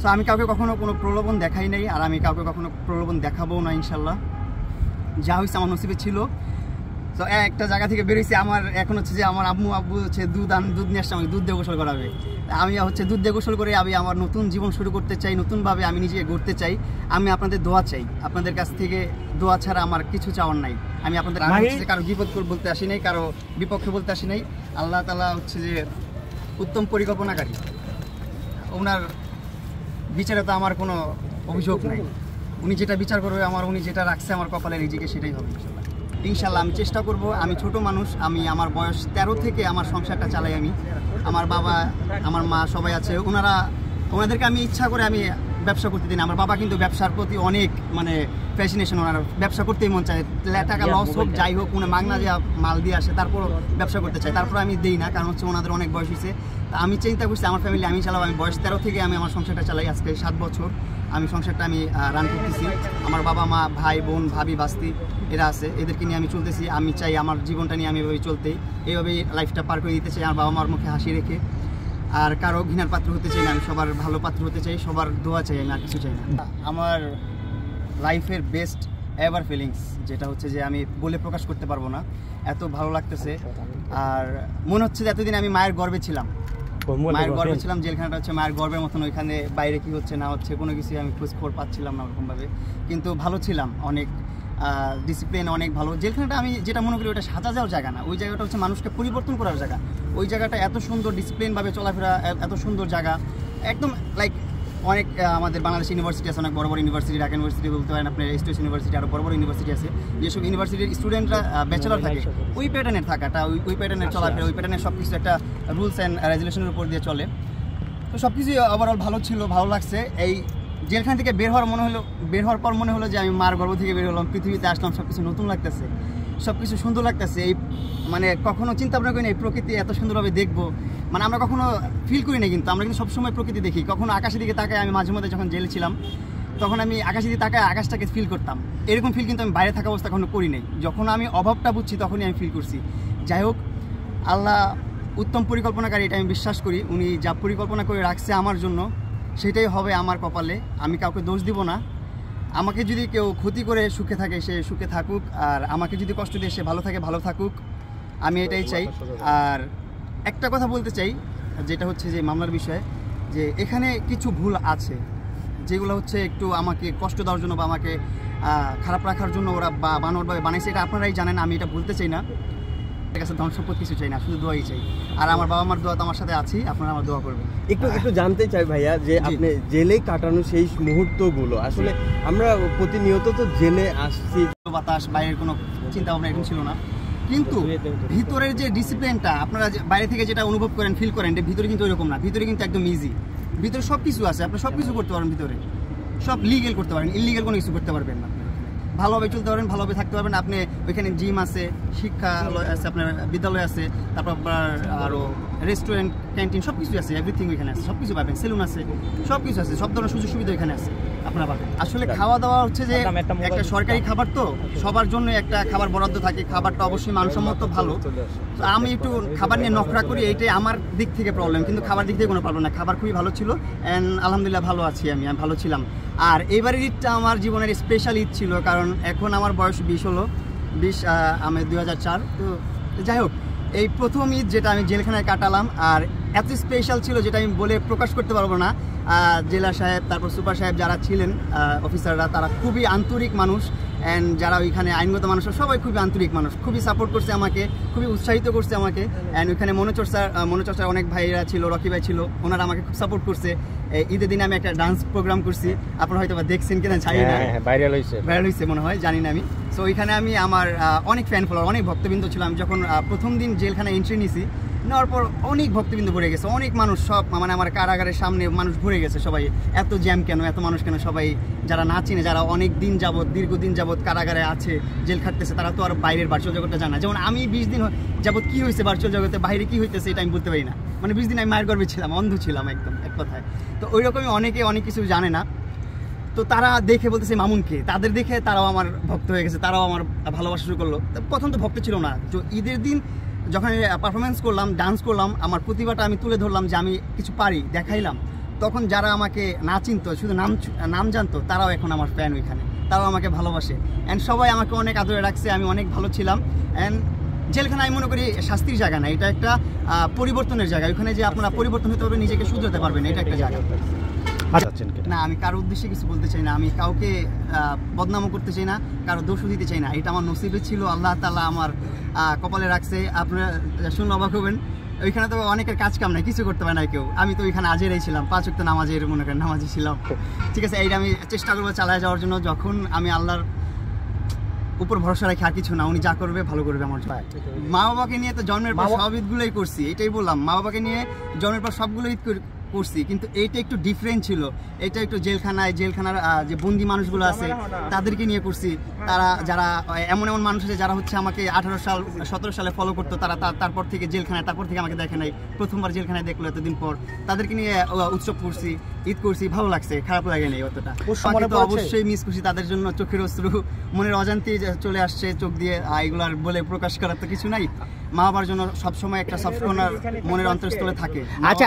So আমি কাউকে কখনো কোনো প্রলোভন দেখাই নাই, আর আমি কাউকে কখনো প্রলোভন দেখাবো না ইনশাল্লাহ। যা হয়েছে আমার নসিবে ছিল। তো একটা জায়গা থেকে বেরিয়েছি, আমার এখন হচ্ছে যে আমার আব্বু হচ্ছে দুধ নিয়ে আসছে, আমাকে দুধ দিয়ে গোসল করাবে। আমি হচ্ছে দুধ দিয়ে গোসল করে আমি আমার নতুন জীবন শুরু করতে চাই, নতুনভাবে আমি নিজেকে গড়তে চাই। আমি আপনাদের দোয়া চাই, আপনাদের কাছ থেকে দোয়া ছাড়া আমার কিছু চাওয়ার নাই। আমি আপনাদের কারো বিপদ বলতে আসি নাই, কারো বিপক্ষে বলতে আসি নাই। আল্লাহ তাআলা হচ্ছে যে উত্তম পরিকল্পনাকারী, ওনার বিচারে তো আমার কোনো অভিযোগ নাই। উনি যেটা বিচার করবে উনি যেটা রাখছে আমার কপালে নিজেকে সেটাই হবে ইনশাল্লাহ। আমি চেষ্টা করব। আমি ছোট মানুষ, আমি আমার বয়স 13 থেকে আমার সংসারটা চালাই। আমি আমার বাবা আমার মা সবাই আছে, ওনাদেরকে আমি ইচ্ছা করে আমি ব্যবসা করতে দিই না। আমার বাবা কিন্তু ব্যবসার প্রতি অনেক মানে ফ্যাসিনেশন, ওনার ব্যবসা করতেই মন চায়, টাকা লস হোক যাই হোক, উনি মাগনা যে মাল দিয়ে আসে তারপরও ব্যবসা করতে চাই, তারপর আমি দিই না, কারণ হচ্ছে ওনাদের অনেক বয়স হয়েছে। তা আমি চিন্তা করছি আমার ফ্যামিলি আমি চালাবো। আমি বয়স 13 থেকে আমি আমার সংসারটা চালাই, আজকে 7 বছর আমি সংসারটা আমি রান করতেছি। আমার বাবা মা ভাই বোন ভাবি বাস্তি এরা আছে, এদেরকে নিয়ে আমি চলতেছি। আমি চাই আমার জীবনটা নিয়ে আমি এভাবেই চলতে, এইভাবেই লাইফটা পার করে দিতে চাই, আমার বাবা মার মুখে হাসি রেখে। আর কারো ঘৃণার পাত্র হতে চাই না, আমি সবার ভালো পাত্র হতে চাই, সবার দোয়া চাই, আমি আর কিছু চাই না। আমার লাইফের বেস্ট এভার ফিলিংস যেটা হচ্ছে যে আমি বলে প্রকাশ করতে পারবো না, এত ভালো লাগতেছে। আর মনে হচ্ছে যে এতদিন আমি মায়ের গর্বে ছিলাম, জেলখানাটা হচ্ছে মায়ের গর্বের মতন। ওইখানে বাইরে কি হচ্ছে না হচ্ছে কোনো কিছু আমি খোঁজখবর পাচ্ছিলাম না ওরকমভাবে, কিন্তু ভালো ছিলাম, অনেক ডিসিপ্লিন অনেক ভালো। জেলখানাটা আমি যেটা মনে করি ওটা সাজা যাওয়ার জায়গা না, ওই জায়গাটা হচ্ছে মানুষকে পরিবর্তন করার জায়গা। ওই জায়গাটা এত সুন্দর ডিসিপ্লিনভাবে চলাফেরা, এত সুন্দর জায়গা, একদম লাইক অনেক আমাদের বাংলাদেশ ইউনিভার্সিটি আছে, অনেক বড় বড় ইউনিভার্সিটি, ঢাকা ইউনিভার্সিটি বলতে পারেন, আপনার স্টেট ইউনিভার্সিটি, আরও বড় বড় ইউনিভার্সিটি আছে, যেসব ইউনিভার্সিটির স্টুডেন্টরা ব্যাচেলর থাকে ওই প্যাটার্নের থাকাটা, ওই প্যাটার্নের চলাফেরা, ওই প্যাটার্নের সব কিছু একটা রুলস অ্যান্ড রেজুলেশনের উপর দিয়ে চলে। তো সব কিছুই ওভারঅল ভালো ছিল, ভালো লাগছে। এই জেলখানা থেকে বের হওয়ার পর মনে হলো যে আমি মার গর্ভ থেকে বের হলাম, পৃথিবীতে আসলাম, সব কিছু নতুন লাগতেছে, সব কিছু সুন্দর লাগতেছে। এই মানে কখনো চিন্তা ভাবনা করি না এই প্রকৃতি এত সুন্দরভাবে দেখবো, মানে আমরা কখনো ফিল করি না, কিন্তু আমরা কিন্তু সবসময় প্রকৃতি দেখি। কখনো আকাশের দিকে তাকায়, আমি মাঝে মধ্যে যখন জেলে ছিলাম তখন আমি আকাশের দিকে তাকায় আকাশটাকে ফিল করতাম। এরকম ফিল কিন্তু আমি বাইরে থাকা অবস্থা কখনো করি নাই। যখন আমি অভাবটা বুঝছি তখনই আমি ফিল করছি। যাই হোক, আল্লাহ উত্তম পরিকল্পনাকারী, এটা আমি বিশ্বাস করি। উনি যা পরিকল্পনা করে রাখছে আমার জন্য সেটাই হবে আমার কপালে। আমি কাউকে দোষ দিব না। আমাকে যদি কেউ ক্ষতি করে সুখে থাকে সে সুখে থাকুক, আর আমাকে যদি কষ্ট দিয়ে সে ভালো থাকে ভালো থাকুক, আমি এটাই চাই। আর একটা কথা বলতে চাই, যেটা হচ্ছে যে মামলার বিষয়ে, যে এখানে কিছু ভুল আছে যেগুলো হচ্ছে একটু আমাকে কষ্ট দেওয়ার জন্য বা আমাকে খারাপ রাখার জন্য ওরা বানোয়ারভাবে বানাইছে, এটা আপনারাই জানেন। আমি এটা বলতে চাই না, এর কাছে ধন সম্পদ কিছু চাই না, শুধু দোয়াই চাই। আর আমার বাবা মার দোয়া তো আমার সাথে আছি, আপনারা আমার দোয়া করবেন। একটু জানতে চাই ভাইয়া, যে আপনি জেলে কাটানো সেই মুহূর্তগুলো, আসলে আমরা প্রতিনিয়ত তো জেলে আসছি, বাতাস, বাইরের কোনো চিন্তা ভাবনা এরকম ছিল না, কিন্তু ভিতরের যে ডিসিপ্লিনটা আপনারা বাইরে থেকে যেটা অনুভব করেন ফিল করেন, ভিতরে কিন্তু ওইরকম না। ভিতরে কিন্তু একদম ইজি, ভিতরে সব কিছু আছে, আপনি সব কিছু করতে পারেন, ভিতরে সব লিগেল করতে পারেন, ইলিগেল কোনো কিছু করতে পারবেন না। ভালোভাবে চলতে পারবেন, ভালোভাবে থাকতে পারবেন। আপনি ওইখানে জিম আছে, শিক্ষালয় আছে, আপনার বিদ্যালয় আছে, তারপর আপনার আরও রেস্টুরেন্ট, ক্যান্টিন সব কিছু আছে, এভরিথিং ওইখানে আছে, সব কিছু পাবেন, সেলুন আছে, সব কিছু আছে, সব ধরনের সুযোগ সুবিধা এখানে আছে আপনারা পাবেন। আসলে খাওয়া দাওয়া হচ্ছে যে একটা সরকারি খাবার, তো সবার জন্য একটা খাবার বরাদ্দ থাকে, খাবারটা অবশ্যই মানসম্মত ভালো। তো আমি একটু খাবার নিয়ে নখরা করি, এইটাই আমার দিক থেকে প্রবলেম, কিন্তু খাবার দিক থেকে কোনো প্রবলেম না। খাবার খুবই ভালো ছিল, অ্যান্ড আলহামদুলিল্লাহ ভালো আছি, আমি ভালো ছিলাম। আর এবারের ঈদটা আমার জীবনের স্পেশাল ঈদ ছিল, কারণ এখন আমার বয়স 20 হলো, আমি 2004। তো যাই হোক, এই প্রথম ঈদ যেটা আমি জেলখানায় কাটালাম, আর এত স্পেশাল ছিল যেটা আমি বলে প্রকাশ করতে পারবো না। জেলা সাহেব, তারপর সুপার সাহেব যারা ছিলেন অফিসাররা, তারা খুবই আন্তরিক মানুষ, অ্যান্ড যারা ওইখানে আইনগত মানুষ সবাই খুবই আন্তরিক মানুষ, খুবই সাপোর্ট করছে আমাকে, খুবই উৎসাহিত করছে আমাকে। অ্যান্ড ওইখানে মনোচর্চার অনেক ভাইরা ছিল, রকি ভাই ছিল, ওনারা আমাকে খুব সাপোর্ট করছে। ঈদের দিনে আমি একটা ডান্স প্রোগ্রাম করছি, আপনারা হয়তো বা দেখছেন কিনা জানি না, ভাইরাল হয়েছে মনে হয়, জানি না আমি। সো ওইখানে আমি আমার অনেক ফ্যান ফলোয়ার, অনেক ভক্তবৃন্দ ছিল। আমি যখন প্রথম দিন জেলখানায় এন্ট্রি নিছি, নেওয়ার পর অনেক ভক্তবৃন্দ ভরে গেছে, অনেক মানুষ, সব মানে আমার কারাগারের সামনে মানুষ ভরে গেছে, সবাই এত জ্যাম কেন, এত মানুষ কেন, সবাই যারা না চিনে, যারা অনেক দিন যাবত, দীর্ঘদিন যাবত কারাগারে আছে, জেল খাটতেছে, তারা তো আর বাইরের ভার্চুয়াল জগৎটা জানা। যেমন আমি 20 দিন যাবত কি হয়েছে ভার্চুয়াল জগতে, বাইরে কি হইতেছে এটা আমি বলতে পারি না। মানে 20 দিন আমি মায়ের গর্বে ছিলাম, অন্ধ ছিলাম একদম, এক কথায়। তো ওই রকমই অনেকে অনেক কিছু জানে না, তো তারা দেখে বলতেছে মামুনকে, তাদের দেখে তারাও আমার ভক্ত হয়ে গেছে, তারাও আমার ভালোবাসা শুরু করলো। প্রথম তো ভক্ত ছিল না, তো ঈদের দিন যখন পারফরমেন্স করলাম, ডান্স করলাম, আমার প্রতিভাটা আমি তুলে ধরলাম যে আমি কিছু পারি, দেখাইলাম, তখন যারা আমাকে না চিনতো, শুধু নাম জানতো, তারাও এখন আমার ফ্যান ওইখানে, তারাও আমাকে ভালোবাসে। অ্যান্ড সবাই আমাকে অনেক আদরে রাখছে, আমি অনেক ভালো ছিলাম। অ্যান্ড জেলখানা আমি মনে করি শাস্তির জায়গা না, এটা একটা পরিবর্তনের জায়গা। ওইখানে যে আপনারা পরিবর্তন হতে পারবেন, নিজেকে শুধরাতে পারবেন, এটা একটা জায়গা। না, আমি কারো উদ্দেশ্যে কিছু বলতে চাই না, আমি কাউকে বদনামও করতে চাই না, কারো দোষও দিতে চাই না। এটা আমার নসিবে ছিল, আল্লাহ তাআলা আমার কপালে রাখছে। আপনারা শুনলে অবাক হবেন, ওইখানে তো অনেকের কাজ কাম নাই, কিছু করতে পারে না কেউ। আমি তো ওইখানে আজেরাই ছিলাম, 5 ওয়াক্ত নামাজের মনে করেন নামাজি ছিলাম। ঠিক আছে, এইটা আমি চেষ্টা করবো চালায় যাওয়ার জন্য। যখন আমি আল্লাহর উপর ভরসা রাখি, আর কিছু না, উনি যা করবে ভালো করবে আমার জন্য। মা বাবাকে নিয়ে তো জন্মের পর সব ঈদগুলোই করছি, এটাই বললাম। মা বাবাকে নিয়ে জন্মের পর সবগুলো ঈদ করছি, কিন্তু এইটা একটু ডিফারেন্ট ছিল। এটা একটু জেলখানার যে বন্দি মানুষগুলো আছে তাদেরকে নিয়ে করছি। তারা যারা এমন মানুষ আছে যারা হচ্ছে আমাকে 17 সালে ফলো করতো, তারা তারপর থেকে জেলখানায়, তারপর থেকে আমাকে দেখে নাই, প্রথমবার জেলখানায় দেখলো এতদিন পর। তাদেরকে নিয়ে উৎসব করছি, ঈদ করছি, ভালো লাগছে, খারাপ লাগে নাই অতটা। তো অবশ্যই মিস করছি, তাদের জন্য চোখের অশ্রু মনের অজান্তেই চলে আসছে চোখ দিয়ে। এগুলার বলে প্রকাশ করার তো কিছু নাই। মা বাবার জন্য সবসময় একটা সফট কর্নার মনের অন্তরস্থলে থাকে। আচ্ছা।